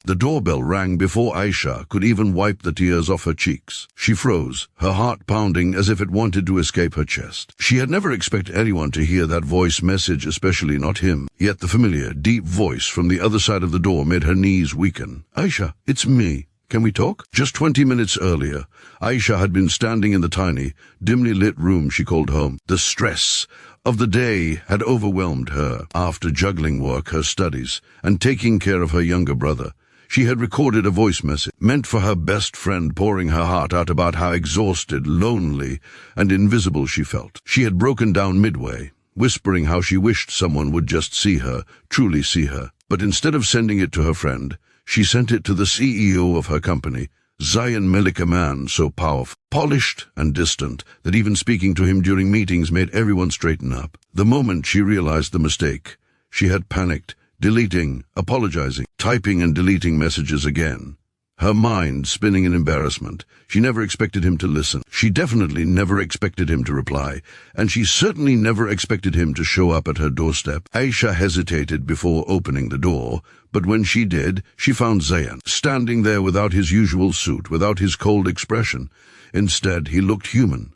The doorbell rang before Aisha could even wipe the tears off her cheeks. She froze, her heart pounding as if it wanted to escape her chest. She had never expected anyone to hear that voice message, especially not him. Yet the familiar, deep voice from the other side of the door made her knees weaken. "Aisha, it's me. Can we talk?" Just 20 minutes earlier, Aisha had been standing in the tiny, dimly lit room she called home. The stress of the day had overwhelmed her. After juggling work, her studies, and taking care of her younger brother, she had recorded a voice message meant for her best friend, pouring her heart out about how exhausted, lonely, and invisible she felt. She had broken down midway, whispering how she wished someone would just see her, truly see her. But instead of sending it to her friend, she sent it to the CEO of her company, Zayan Malik, a man so powerful, polished and distant that even speaking to him during meetings made everyone straighten up. The moment she realized the mistake, she had panicked, deleting, apologizing, typing and deleting messages again. Her mind spinning in embarrassment. She never expected him to listen. She definitely never expected him to reply, and she certainly never expected him to show up at her doorstep. Aisha hesitated before opening the door, but when she did, she found Zayan standing there without his usual suit, without his cold expression. Instead, he looked human,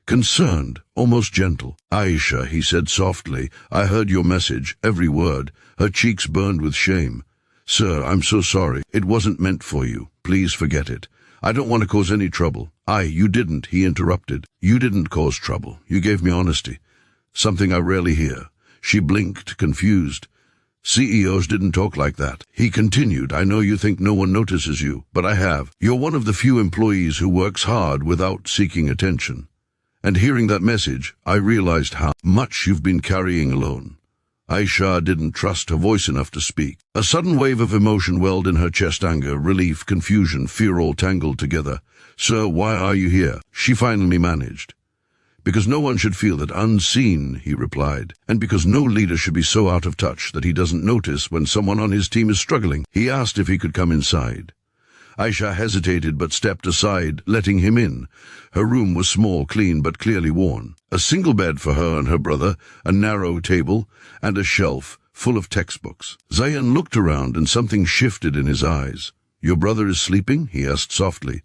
concerned, almost gentle. "Aisha," he said softly, "I heard your message, every word." Her cheeks burned with shame. "Sir, I'm so sorry. It wasn't meant for you. Please forget it. I don't want to cause any trouble." You didn't," he interrupted. "You didn't cause trouble. You gave me honesty. Something I rarely hear." She blinked, confused. "CEOs didn't talk like that." He continued, "I know you think no one notices you, but I have. You're one of the few employees who works hard without seeking attention. And hearing that message, I realized how much you've been carrying alone." Aisha didn't trust her voice enough to speak. A sudden wave of emotion welled in her chest, anger, relief, confusion, fear all tangled together. "Sir, why are you here?" she finally managed. "Because no one should feel that unseen," he replied, "and because no leader should be so out of touch that he doesn't notice when someone on his team is struggling." He asked if he could come inside. Aisha hesitated but stepped aside, letting him in. Her room was small, clean, but clearly worn. A single bed for her and her brother, a narrow table, and a shelf full of textbooks. Zayan looked around and something shifted in his eyes. "Your brother is sleeping?" he asked softly.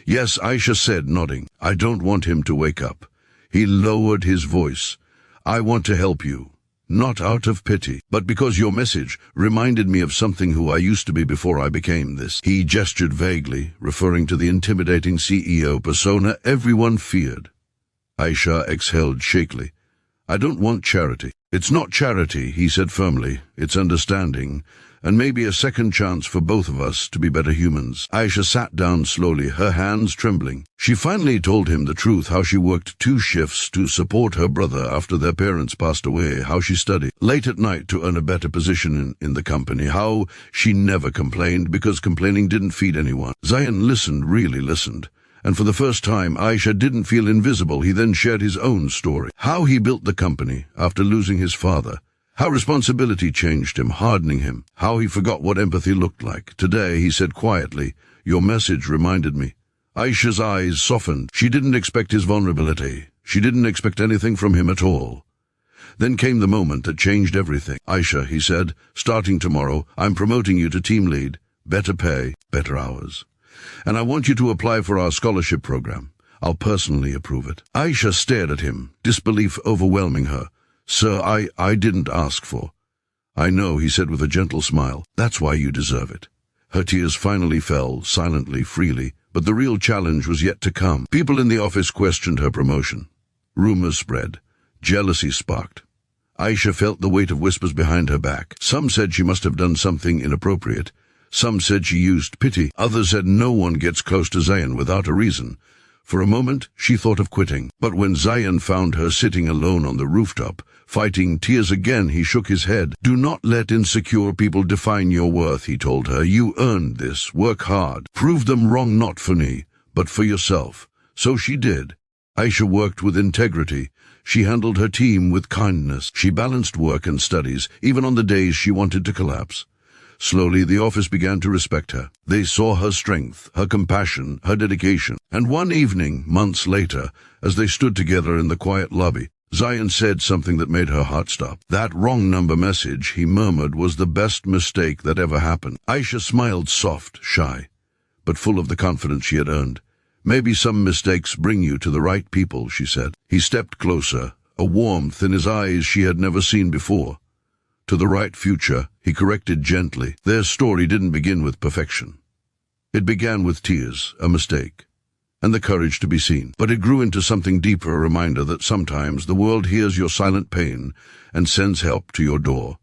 "Yes," Aisha said, nodding. "I don't want him to wake up." He lowered his voice. "I want to help you. Not out of pity, but because your message reminded me of something who I used to be before I became this." He gestured vaguely, referring to the intimidating CEO persona everyone feared. Aisha exhaled shakily. "I don't want charity." "It's not charity," he said firmly. "It's understanding, and maybe a second chance for both of us to be better humans." Aisha sat down slowly, her hands trembling. She finally told him the truth, how she worked 2 shifts to support her brother after their parents passed away, how she studied late at night to earn a better position in the company, how she never complained because complaining didn't feed anyone. Zayan listened, really listened. And for the first time, Aisha didn't feel invisible. He then shared his own story, how he built the company after losing his father, how responsibility changed him, hardening him, how he forgot what empathy looked like. "Today," he said quietly, "your message reminded me." Aisha's eyes softened. She didn't expect his vulnerability. She didn't expect anything from him at all. Then came the moment that changed everything. "Aisha," he said, "starting tomorrow, I'm promoting you to team lead, better pay, better hours. And I want you to apply for our scholarship program. I'll personally approve it." Aisha stared at him, disbelief overwhelming her. "Sir, I didn't ask for." "I know," he said with a gentle smile. "That's why you deserve it." Her tears finally fell, silently, freely, but the real challenge was yet to come. People in the office questioned her promotion. Rumors spread. Jealousy sparked. Aisha felt the weight of whispers behind her back. Some said she must have done something inappropriate. Some said she used pity. Others said no one gets close to Zayan without a reason. For a moment, she thought of quitting. But when Zayan found her sitting alone on the rooftop, fighting tears again, he shook his head. "Do not let insecure people define your worth," he told her. "You earned this. Work hard. Prove them wrong, not for me, but for yourself." So she did. Aisha worked with integrity. She handled her team with kindness. She balanced work and studies, even on the days she wanted to collapse. Slowly, the office began to respect her. They saw her strength, her compassion, her dedication. And one evening, months later, as they stood together in the quiet lobby, Zion said something that made her heart stop. That wrong number message, he murmured, was the best mistake that ever happened. Aisha smiled soft, shy, but full of the confidence she had earned. Maybe some mistakes bring you to the right people, she said. He stepped closer, a warmth in his eyes she had never seen before. To the right future, he corrected gently. Their story didn't begin with perfection. It began with tears, a mistake, and the courage to be seen. But it grew into something deeper, a reminder that sometimes the world hears your silent pain and sends help to your door.